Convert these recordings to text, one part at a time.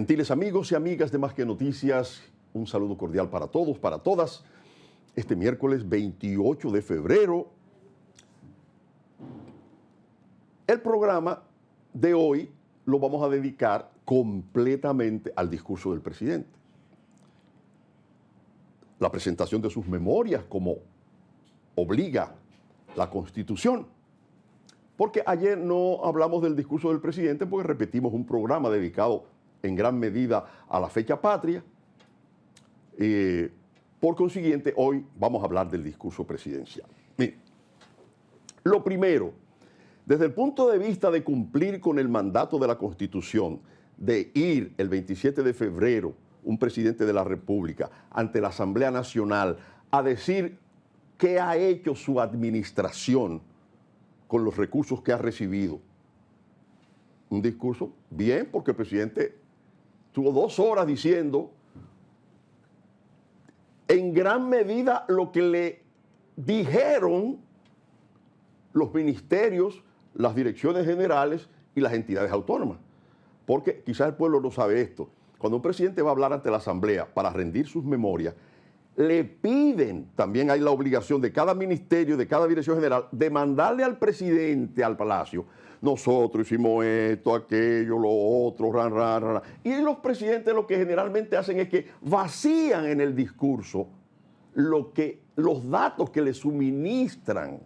Gentiles amigos y amigas de Más que Noticias, un saludo cordial para todos, para todas. Este miércoles 28 de febrero, el programa de hoy lo vamos a dedicar completamente al discurso del presidente. La presentación de sus memorias como obliga la Constitución. Porque ayer no hablamos del discurso del presidente porque repetimos un programa dedicado en gran medida a la fecha patria. Por consiguiente, hoy vamos a hablar del discurso presidencial. Miren, lo primero, desde el punto de vista de cumplir con el mandato de la Constitución, de ir el 27 de febrero, un presidente de la República, ante la Asamblea Nacional, a decir qué ha hecho su administración con los recursos que ha recibido. Un discurso bien, porque el presidente tuvo 2 horas diciendo en gran medida lo que le dijeron los ministerios, las direcciones generales y las entidades autónomas. Porque quizás el pueblo no sabe esto. Cuando un presidente va a hablar ante la Asamblea para rendir sus memorias, le piden, también hay la obligación de cada ministerio, de cada dirección general, de mandarle al presidente, al Palacio, nosotros hicimos esto, aquello, lo otro, Y los presidentes lo que generalmente hacen es que vacían en el discurso los datos que le suministran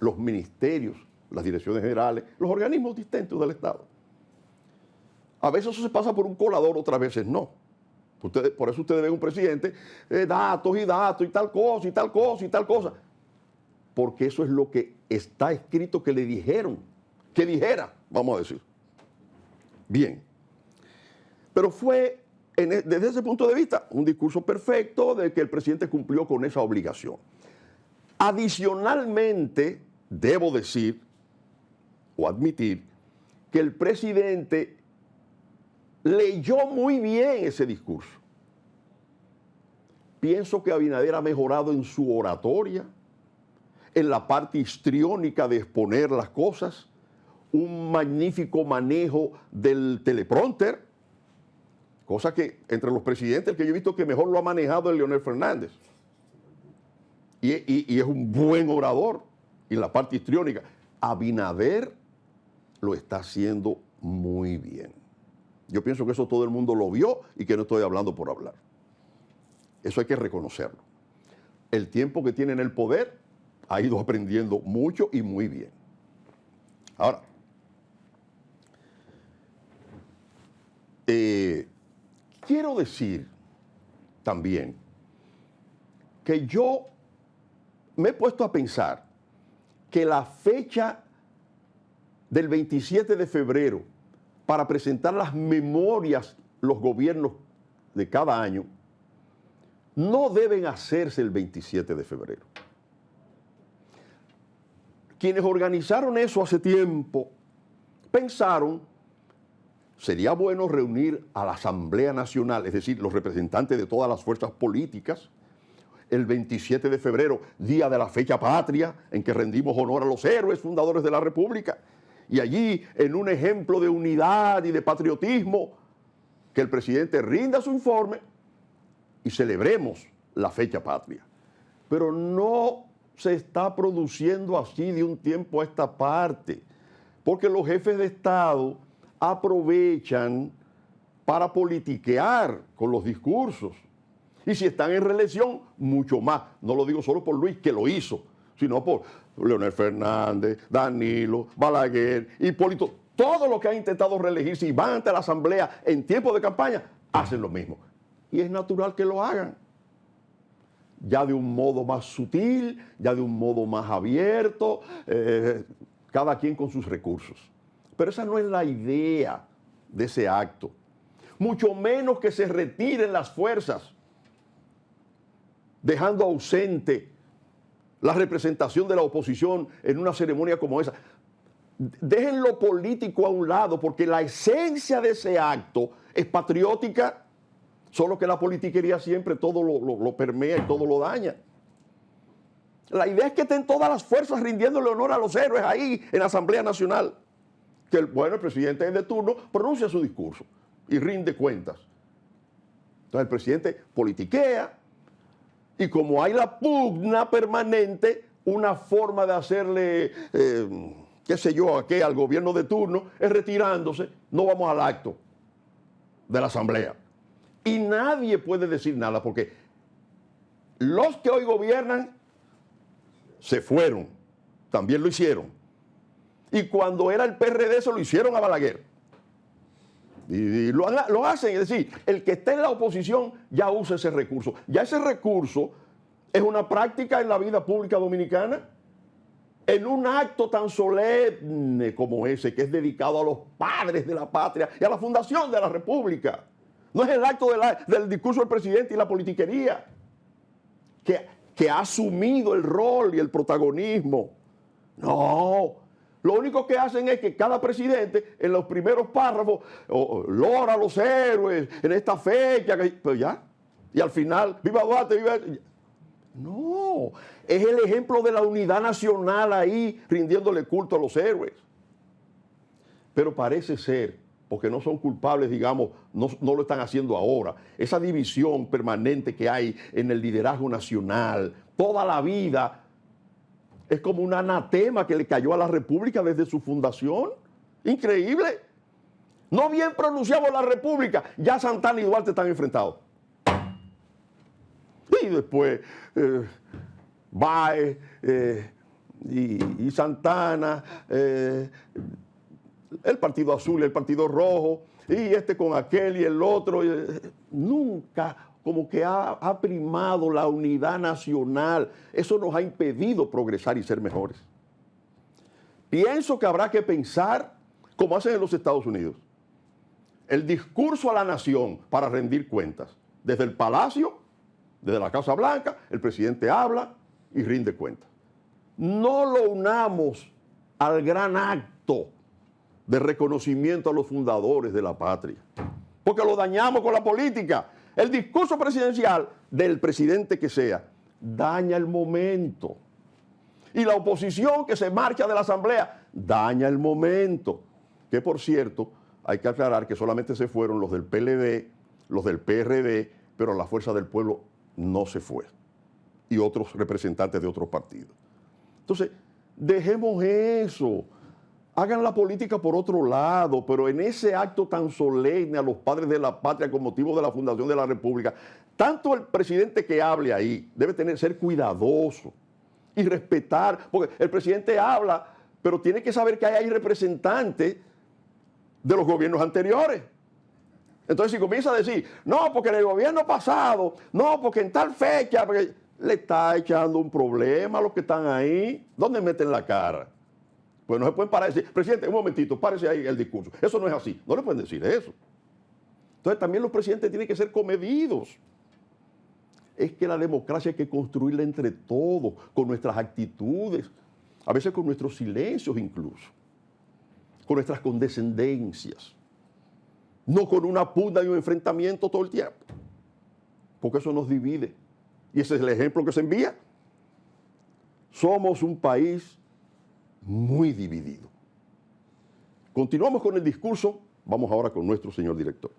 los ministerios, las direcciones generales, los organismos distintos del Estado. A veces eso se pasa por un colador, otras veces no. Por eso ustedes ven un presidente, datos y datos y tal cosa y tal cosa y tal cosa. Porque eso es lo que está escrito que le dijeron, que dijera, vamos a decir. Bien. Pero fue, desde ese punto de vista, un discurso perfecto de que el presidente cumplió con esa obligación. Adicionalmente, debo decir o admitir que el presidente leyó muy bien ese discurso. Pienso que Abinader ha mejorado en su oratoria, en la parte histriónica de exponer las cosas, un magnífico manejo del teleprompter, cosa que entre los presidentes el que yo he visto que mejor lo ha manejado es Leonel Fernández. Y es un buen orador en la parte histriónica. Abinader lo está haciendo muy bien. Yo pienso que eso todo el mundo lo vio y que no estoy hablando por hablar. Eso hay que reconocerlo. El tiempo que tiene en el poder ha ido aprendiendo mucho y muy bien. Ahora, quiero decir también que yo me he puesto a pensar que la fecha del 27 de febrero para presentar las memorias, los gobiernos de cada año, no deben hacerse el 27 de febrero. Quienes organizaron eso hace tiempo pensaron, sería bueno reunir a la Asamblea Nacional, es decir, los representantes de todas las fuerzas políticas, el 27 de febrero, día de la fecha patria, en que rendimos honor a los héroes fundadores de la República, y allí, en un ejemplo de unidad y de patriotismo, que el presidente rinda su informe y celebremos la fecha patria. Pero no se está produciendo así de un tiempo a esta parte, porque los jefes de Estado aprovechan para politiquear con los discursos. Y si están en reelección, mucho más. No lo digo solo por Luis, que lo hizo, sino por Leonel Fernández, Danilo, Balaguer, Hipólito. Todos los que han intentado reelegirse y van ante la Asamblea en tiempo de campaña, hacen lo mismo. Y es natural que lo hagan. Ya de un modo más sutil, ya de un modo más abierto, cada quien con sus recursos. Pero esa no es la idea de ese acto. Mucho menos que se retiren las fuerzas, dejando ausente la representación de la oposición en una ceremonia como esa. Dejen lo político a un lado, porque la esencia de ese acto es patriótica, solo que la politiquería siempre todo lo permea y todo lo daña. La idea es que estén todas las fuerzas rindiéndole honor a los héroes ahí en la Asamblea Nacional. Que el presidente de turno pronuncia su discurso. y rinde cuentas. Entonces el presidente politiquea y como hay la pugna permanente, una forma de hacerle, qué sé yo, al gobierno de turno es retirándose, no vamos al acto de la asamblea. Y nadie puede decir nada porque los que hoy gobiernan se fueron, también lo hicieron. Y cuando era el PRD se lo hicieron a Balaguer. Y lo hacen, es decir, el que esté en la oposición ya usa ese recurso. Ya ese recurso es una práctica en la vida pública dominicana. En un acto tan solemne como ese, que es dedicado a los padres de la patria y a la fundación de la República. No es el acto del discurso del presidente y la politiquería, que ha asumido el rol y el protagonismo. No. Lo único que hacen es que cada presidente, en los primeros párrafos, lora a los héroes en esta fecha, pero ya. Y al final, viva Duarte, viva... No, es el ejemplo de la unidad nacional ahí, rindiéndole culto a los héroes. Pero parece ser, porque no son culpables, digamos, no lo están haciendo ahora, esa división permanente que hay en el liderazgo nacional, toda la vida, es como un anatema que le cayó a la República desde su fundación. Increíble. No bien pronunciamos la República, ya Santana y Duarte están enfrentados. Y después Báez y Santana, el Partido Azul y el Partido Rojo, y este con aquel y el otro. Nunca como que ha primado la unidad nacional. Eso nos ha impedido progresar y ser mejores. Pienso que habrá que pensar como hacen en los Estados Unidos. El discurso a la nación para rendir cuentas. Desde el Palacio, desde la Casa Blanca, el presidente habla y rinde cuentas. No lo unamos al gran acto de reconocimiento a los fundadores de la patria, porque lo dañamos con la política. El discurso presidencial del presidente que sea daña el momento. Y la oposición que se marcha de la asamblea daña el momento. Que por cierto, hay que aclarar que solamente se fueron los del PLD, los del PRD, pero la Fuerza del Pueblo no se fue. Y otros representantes de otros partidos. Entonces, dejemos eso. Hagan la política por otro lado, pero en ese acto tan solemne a los padres de la patria con motivo de la fundación de la República, tanto el presidente que hable ahí debe ser cuidadoso y respetar, porque el presidente habla, pero tiene que saber que hay representantes de los gobiernos anteriores. Entonces, si comienza a decir, no, porque en el gobierno pasado, no, porque en tal fecha, porque le está echando un problema a los que están ahí, ¿dónde meten la cara? Pues no se pueden parar y decir, presidente, un momentito, párese ahí el discurso. Eso no es así. No le pueden decir eso. Entonces también los presidentes tienen que ser comedidos. Es que la democracia hay que construirla entre todos, con nuestras actitudes, a veces con nuestros silencios incluso, con nuestras condescendencias, no con una pugna y un enfrentamiento todo el tiempo, porque eso nos divide. Y ese es el ejemplo que se envía. Somos un país muy dividido. Continuamos con el discurso. Vamos ahora con nuestro señor director.